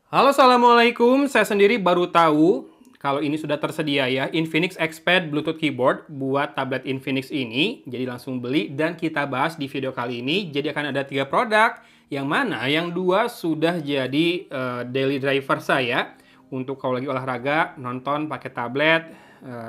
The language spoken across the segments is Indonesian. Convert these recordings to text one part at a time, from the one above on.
Halo, assalamualaikum. Saya sendiri baru tahu kalau ini sudah tersedia ya, Infinix Xpad Bluetooth Keyboard buat tablet Infinix ini. Jadi langsung beli dan kita bahas di video kali ini. Jadi akan ada 3 produk, yang mana yang 2 sudah jadi daily driver saya untuk kalau lagi olahraga, nonton pakai tablet,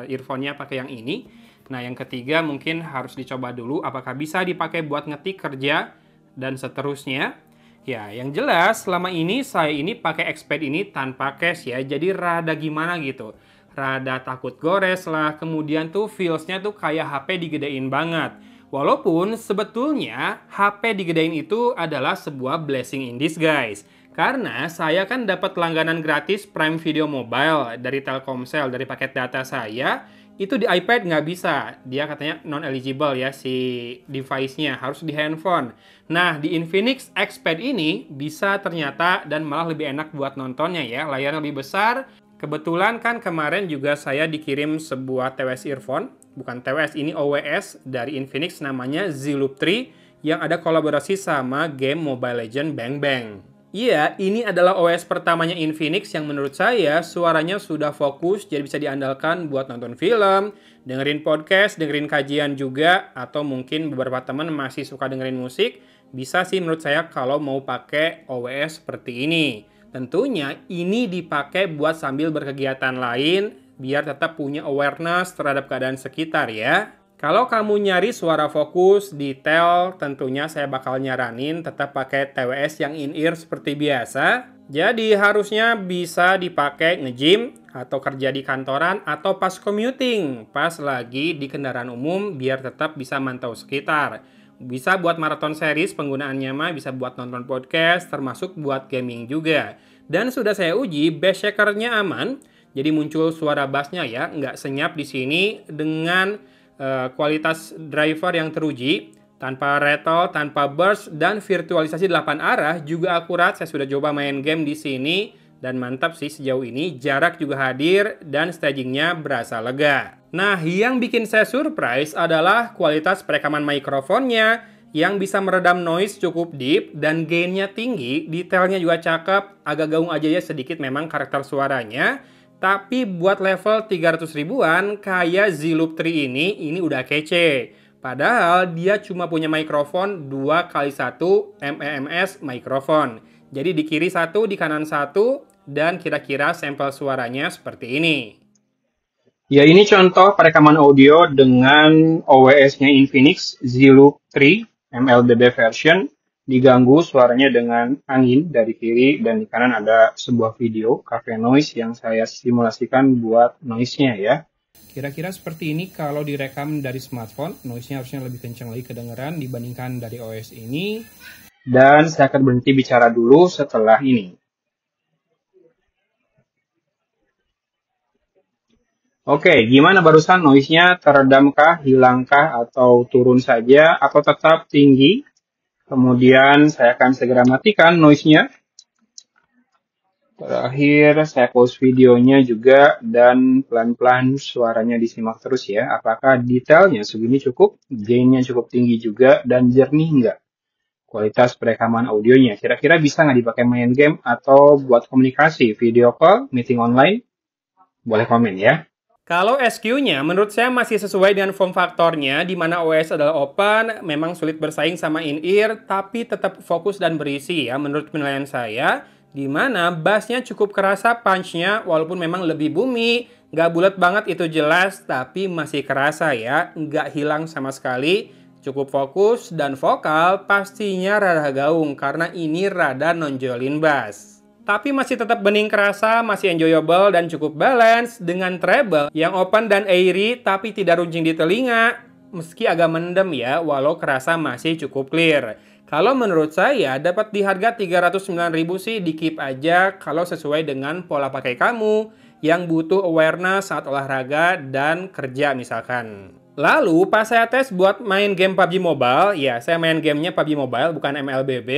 earphone-nya pakai yang ini. Nah, yang ketiga mungkin harus dicoba dulu apakah bisa dipakai buat ngetik kerja dan seterusnya. Ya, yang jelas selama ini saya ini pakai Xpad ini tanpa case ya, jadi rada gimana gitu. Rada takut gores lah, kemudian tuh feels-nya tuh kayak HP digedein banget. Walaupun sebetulnya HP digedein itu adalah sebuah blessing in disguise. Karena saya kan dapat langganan gratis Prime Video Mobile dari Telkomsel, dari paket data saya. Itu di iPad nggak bisa. Dia katanya non-eligible ya si device-nya, harus di handphone. Nah, di Infinix Xpad ini bisa ternyata dan malah lebih enak buat nontonnya ya. Layarnya lebih besar. Kebetulan kan kemarin juga saya dikirim sebuah TWS earphone. Bukan TWS, ini OWS dari Infinix namanya Z-Loop 3 yang ada kolaborasi sama game Mobile Legends Bang Bang. Iya, ini adalah OS pertamanya Infinix yang menurut saya suaranya sudah fokus, jadi bisa diandalkan buat nonton film, dengerin podcast, dengerin kajian juga, atau mungkin beberapa teman masih suka dengerin musik, bisa sih menurut saya kalau mau pakai OS seperti ini. Tentunya ini dipakai buat sambil berkegiatan lain, biar tetap punya awareness terhadap keadaan sekitar ya. Kalau kamu nyari suara fokus, detail, tentunya saya bakal nyaranin tetap pakai TWS yang in-ear seperti biasa. Jadi harusnya bisa dipakai nge-gym atau kerja di kantoran atau pas commuting, pas lagi di kendaraan umum biar tetap bisa mantau sekitar. Bisa buat maraton series penggunaannya mah, bisa buat nonton podcast, termasuk buat gaming juga. Dan sudah saya uji, bass shaker-nya aman, jadi muncul suara bassnya ya, nggak senyap di sini dengan kualitas driver yang teruji, tanpa rattle, tanpa burst, dan virtualisasi 8 arah juga akurat. Saya sudah coba main game di sini dan mantap sih sejauh ini. Jarak juga hadir dan stagingnya berasa lega. Nah, yang bikin saya surprise adalah kualitas perekaman mikrofonnya yang bisa meredam noise cukup deep dan gainnya tinggi. Detailnya juga cakep, agak gaung aja ya sedikit memang karakter suaranya. Tapi buat level 300 ribuan kayak Z-Loop 3 ini udah kece. Padahal dia cuma punya mikrofon 2x1 MEMS mikrofon. Jadi di kiri satu, di kanan satu, dan kira-kira sampel suaranya seperti ini. Ya, ini contoh perekaman audio dengan OWS-nya Infinix Z-Loop 3 MLBB version. Diganggu suaranya dengan angin dari kiri dan di kanan ada sebuah video cafe noise yang saya simulasikan buat noise-nya ya. Kira-kira seperti ini kalau direkam dari smartphone, noise-nya harusnya lebih kencang lagi kedengeran dibandingkan dari OS ini. Dan saya akan berhenti bicara dulu setelah ini. Oke, gimana barusan noise-nya? Teredamkah, hilangkah, atau turun saja, atau tetap tinggi? Kemudian saya akan segera matikan noise-nya. Terakhir saya pause videonya juga dan pelan-pelan suaranya disimak terus ya. Apakah detailnya segini cukup, gain-nya cukup tinggi juga, dan jernih nggak? Kualitas perekaman audionya kira-kira bisa nggak dipakai main game atau buat komunikasi, video call, meeting online? Boleh komen ya. Kalau SQ-nya menurut saya masih sesuai dengan form faktornya, di mana OS adalah open, memang sulit bersaing sama in-ear, tapi tetap fokus dan berisi ya menurut penilaian saya, di mana bass-nya cukup kerasa punch-nya, walaupun memang lebih bumi, nggak bulat banget itu jelas, tapi masih kerasa ya, nggak hilang sama sekali, cukup fokus, dan vokal pastinya rada gaung, karena ini rada nonjolin bass. Tapi masih tetap bening kerasa, masih enjoyable dan cukup balance dengan treble yang open dan airy tapi tidak runcing di telinga. Meski agak mendem ya, walau kerasa masih cukup clear. Kalau menurut saya dapat di harga 309.000 sih di keep aja kalau sesuai dengan pola pakai kamu yang butuh awareness saat olahraga dan kerja misalkan. Lalu pas saya tes buat main game PUBG Mobile, ya saya main gamenya PUBG Mobile bukan MLBB,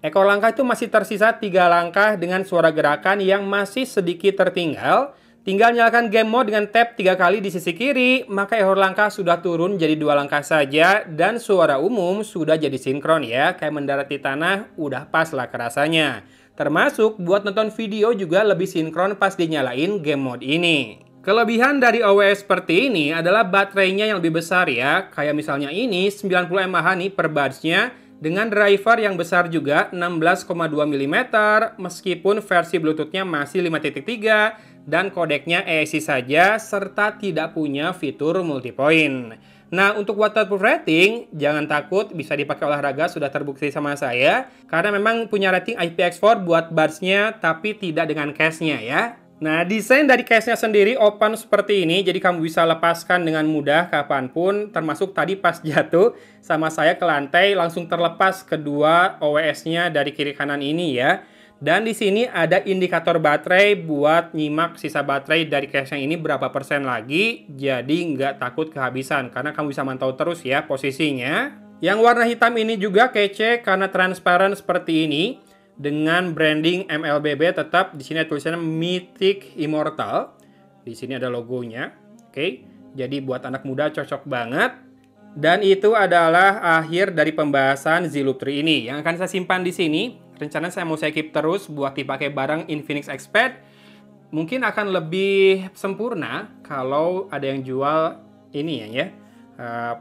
ekor langkah itu masih tersisa 3 langkah dengan suara gerakan yang masih sedikit tertinggal. Tinggal nyalakan game mode dengan tap 3 kali di sisi kiri, maka ekor langkah sudah turun jadi 2 langkah saja dan suara umum sudah jadi sinkron ya, kayak mendarat di tanah, udah pas lah kerasanya. Termasuk buat nonton video juga lebih sinkron pas dinyalain game mode ini. Kelebihan dari OWS seperti ini adalah baterainya yang lebih besar ya. Kayak misalnya ini 90 mAh nih per buds-nya. Dengan driver yang besar juga 16,2 mm meskipun versi Bluetooth-nya masih 5.3 dan kodeknya AAC saja serta tidak punya fitur multipoint. Nah, untuk waterproof rating, jangan takut bisa dipakai olahraga, sudah terbukti sama saya. Karena memang punya rating IPX4 buat buds-nya tapi tidak dengan case-nya ya. Nah, desain dari case-nya sendiri open seperti ini, jadi kamu bisa lepaskan dengan mudah kapanpun, termasuk tadi pas jatuh sama saya ke lantai, langsung terlepas kedua OWS-nya dari kiri kanan ini ya. Dan di sini ada indikator baterai buat nyimak sisa baterai dari case-nya ini berapa persen lagi, jadi nggak takut kehabisan, karena kamu bisa mantau terus ya posisinya. Yang warna hitam ini juga kece karena transparan seperti ini. Dengan branding MLBB tetap di sini tulisannya Mythic Immortal. Di sini ada logonya. Oke. Jadi buat anak muda cocok banget. Dan itu adalah akhir dari pembahasan Z-Loop 3 ini. Yang akan saya simpan di sini, rencana saya mau saya keep terus buat dipakai bareng Infinix Exped. Mungkin akan lebih sempurna kalau ada yang jual ini ya.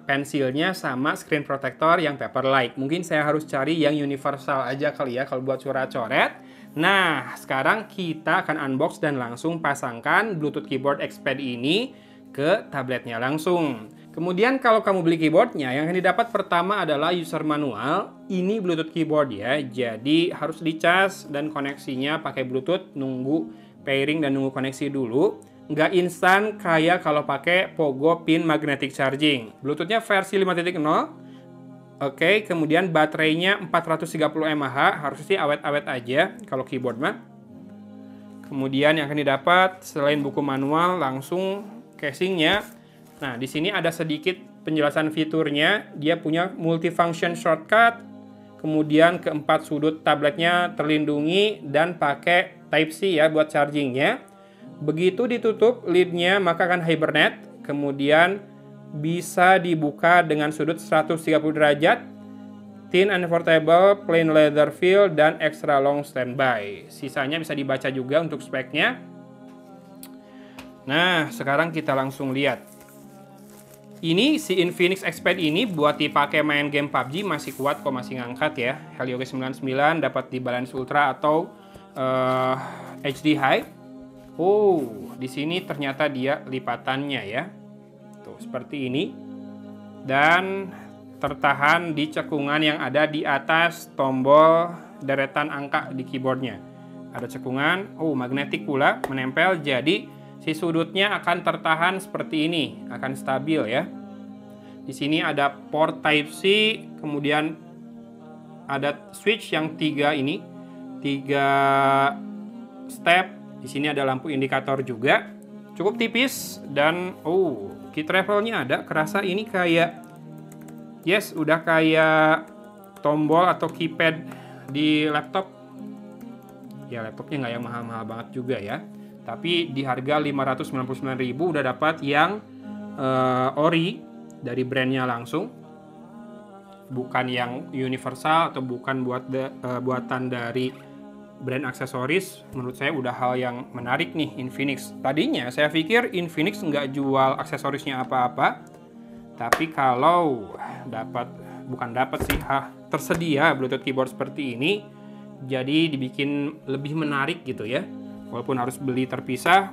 Pensilnya sama screen protector yang Paperlike. Mungkin saya harus cari yang universal aja kali ya kalau buat coret-coret. Nah, sekarang kita akan unbox dan langsung pasangkan Bluetooth Keyboard Exped ini ke tabletnya langsung. Kemudian kalau kamu beli keyboardnya, yang akan didapat pertama adalah user manual. Ini Bluetooth keyboard ya, jadi harus dicas dan koneksinya pakai Bluetooth, nunggu pairing dan nunggu koneksi dulu. Nggak instan kayak kalau pakai Pogo pin magnetic charging. Bluetooth-nya versi 5.0. Oke, kemudian baterainya 430 mAh, harusnya sih awet-awet aja kalau keyboard mah. Kemudian yang akan didapat selain buku manual langsung casingnya. Nah, di sini ada sedikit penjelasan fiturnya. Dia punya multifunction shortcut. Kemudian keempat sudut tabletnya terlindungi dan pakai Type-C ya buat chargingnya. Begitu ditutup lidnya maka akan hibernate, kemudian bisa dibuka dengan sudut 130 derajat, thin and portable, plain leather feel, dan extra long standby. Sisanya bisa dibaca juga untuk speknya. Nah, sekarang kita langsung lihat. Ini si Infinix Exped ini buat dipakai main game PUBG masih kuat kok, masih ngangkat ya. Helio G99 dapat di Balance Ultra atau HD High. Oh, di sini ternyata dia lipatannya ya. Tuh, seperti ini. Dan tertahan di cekungan yang ada di atas tombol deretan angka di keyboardnya. Ada cekungan, magnetik pula, menempel, jadi si sudutnya akan tertahan seperti ini, akan stabil ya. Di sini ada port Type-C, kemudian ada switch yang 3 ini, 3 step. Di sini ada lampu indikator juga, cukup tipis dan key travelnya ada. Kerasa ini kayak, yes, udah kayak tombol atau keypad di laptop. Ya laptopnya nggak yang mahal-mahal banget juga ya. Tapi di harga 599.000 udah dapat yang ori dari brandnya langsung, bukan yang universal atau bukan buatan dari brand aksesoris. Menurut saya udah hal yang menarik nih Infinix. Tadinya saya pikir Infinix nggak jual aksesorisnya apa-apa, tapi kalau tersedia Bluetooth keyboard seperti ini, jadi dibikin lebih menarik gitu ya. Walaupun harus beli terpisah,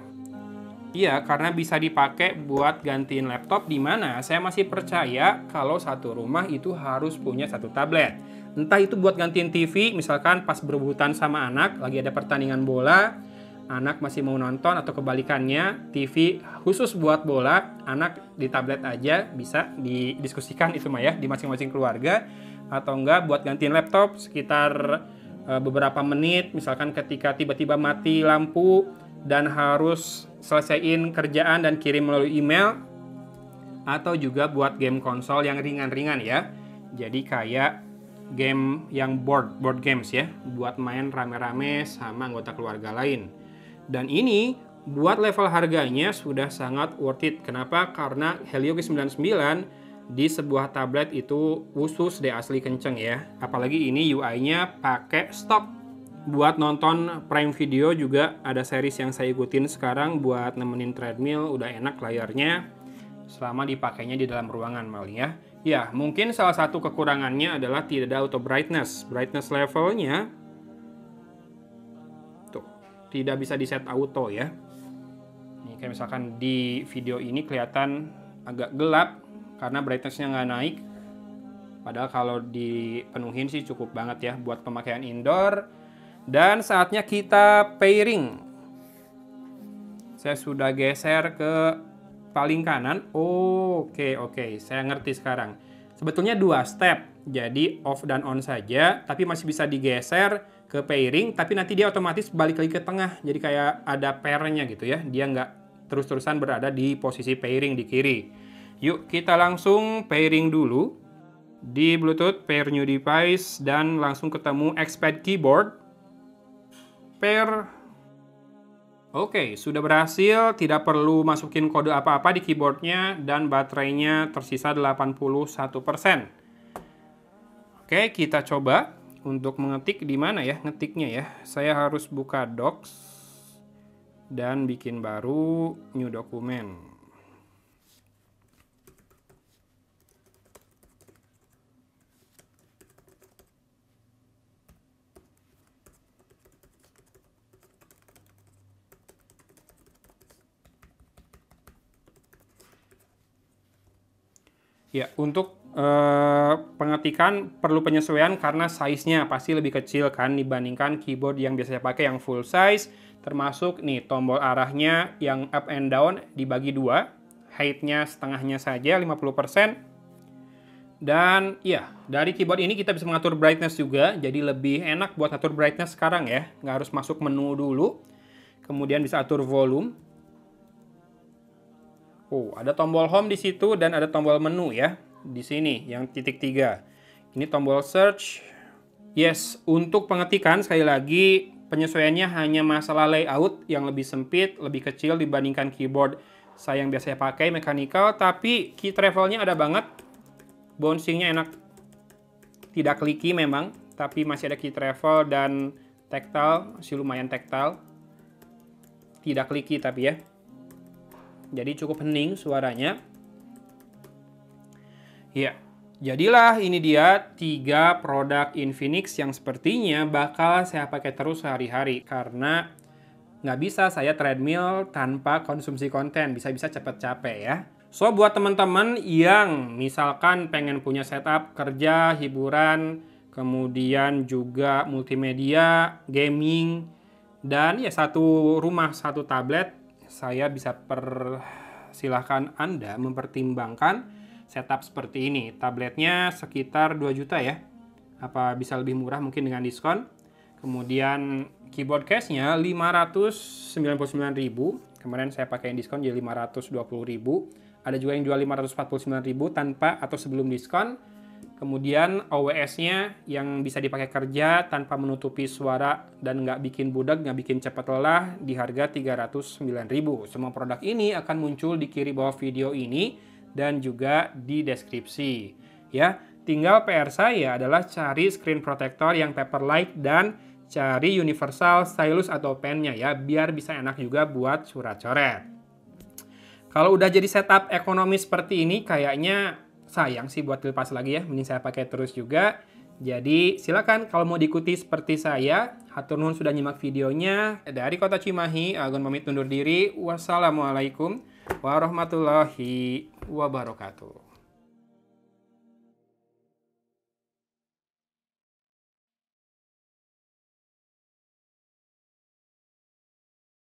iya, karena bisa dipakai buat gantiin laptop, di mana saya masih percaya kalau satu rumah itu harus punya satu tablet. Entah itu buat gantiin TV, misalkan pas berebutan sama anak, lagi ada pertandingan bola, anak masih mau nonton, atau kebalikannya, TV khusus buat bola, anak di tablet aja, bisa didiskusikan itu mah ya, di masing-masing keluarga. Atau enggak buat gantiin laptop sekitar beberapa menit, misalkan ketika tiba-tiba mati lampu, dan harus selesaiin kerjaan dan kirim melalui email. Atau juga buat game konsol yang ringan-ringan ya. Jadi kayak game yang board games ya, buat main rame-rame sama anggota keluarga lain. Dan ini buat level harganya sudah sangat worth it. Kenapa? Karena Helio G99 di sebuah tablet itu khusus deh, asli kenceng ya. Apalagi ini UI-nya pakai stop. buat nonton Prime Video juga ada series yang saya ikutin sekarang buat nemenin treadmill, udah enak layarnya selama dipakainya di dalam ruangan malah ya. Ya, mungkin salah satu kekurangannya adalah tidak ada auto brightness. Brightness levelnya tuh, tidak bisa di set auto ya. Ini kayak misalkan di video ini kelihatan agak gelap karena brightnessnya nggak naik. Padahal kalau dipenuhin sih cukup banget ya buat pemakaian indoor. Dan saatnya kita pairing. Saya sudah geser ke paling kanan. Oke, saya ngerti sekarang. Sebetulnya 2 step. Jadi off dan on saja, tapi masih bisa digeser ke pairing, tapi nanti dia otomatis balik lagi ke tengah. Jadi kayak ada pairnya gitu ya. Dia nggak terus-terusan berada di posisi pairing di kiri. Yuk kita langsung pairing dulu di Bluetooth pair new device dan langsung ketemu Expert Keyboard. Pair. Oke, sudah berhasil, tidak perlu masukin kode apa-apa di keyboardnya dan baterainya tersisa 81%. Oke, kita coba untuk mengetik di mana ya ngetiknya ya. Saya harus buka Docs dan bikin baru new document. Ya, untuk pengetikan perlu penyesuaian karena size-nya pasti lebih kecil kan dibandingkan keyboard yang biasa saya pakai yang full size, termasuk nih tombol arahnya yang up and down dibagi 2, height-nya setengahnya saja 50%. Dan ya, dari keyboard ini kita bisa mengatur brightness juga, jadi lebih enak buat atur brightness sekarang ya, nggak harus masuk menu dulu. Kemudian bisa atur volume. Ada tombol home di situ dan ada tombol menu ya. Di sini yang titik 3. Ini tombol search. Yes, untuk pengetikan sekali lagi penyesuaiannya hanya masalah layout yang lebih sempit, lebih kecil dibandingkan keyboard saya yang biasa pakai mechanical, tapi key travelnya ada banget. Bouncingnya enak. Tidak clicky memang, tapi masih ada key travel dan tactile, masih lumayan tactile. Tidak clicky tapi ya. Jadi cukup hening suaranya. Ya, jadilah ini dia 3 produk Infinix yang sepertinya bakal saya pakai terus sehari-hari. Karena nggak bisa saya treadmill tanpa konsumsi konten. Bisa-bisa cepet capek ya. So, buat teman-teman yang misalkan pengen punya setup kerja, hiburan, kemudian juga multimedia, gaming, dan ya satu rumah, satu tablet, saya bisa persilahkan Anda mempertimbangkan setup seperti ini. Tabletnya sekitar 2 juta ya. Apa bisa lebih murah mungkin dengan diskon. Kemudian keyboard case-nya 599.000. Kemarin saya pakai diskon jadi 520.000. Ada juga yang jual 549.000 tanpa atau sebelum diskon. Kemudian OWS-nya yang bisa dipakai kerja tanpa menutupi suara dan nggak bikin budak, nggak bikin cepat lelah di harga 309.000. Semua produk ini akan muncul di kiri bawah video ini dan juga di deskripsi. Ya, tinggal PR saya adalah cari screen protector yang Paperlike dan cari universal stylus atau pennya ya, biar bisa enak juga buat surat coret. Kalau udah jadi setup ekonomis seperti ini kayaknya sayang sih buat dilepas lagi ya, mending saya pakai terus juga. Jadi silakan kalau mau diikuti seperti saya. Hatur nuhun sudah nyimak videonya. Dari Kota Cimahi, Agun pamit undur diri. Wassalamualaikum warahmatullahi wabarakatuh.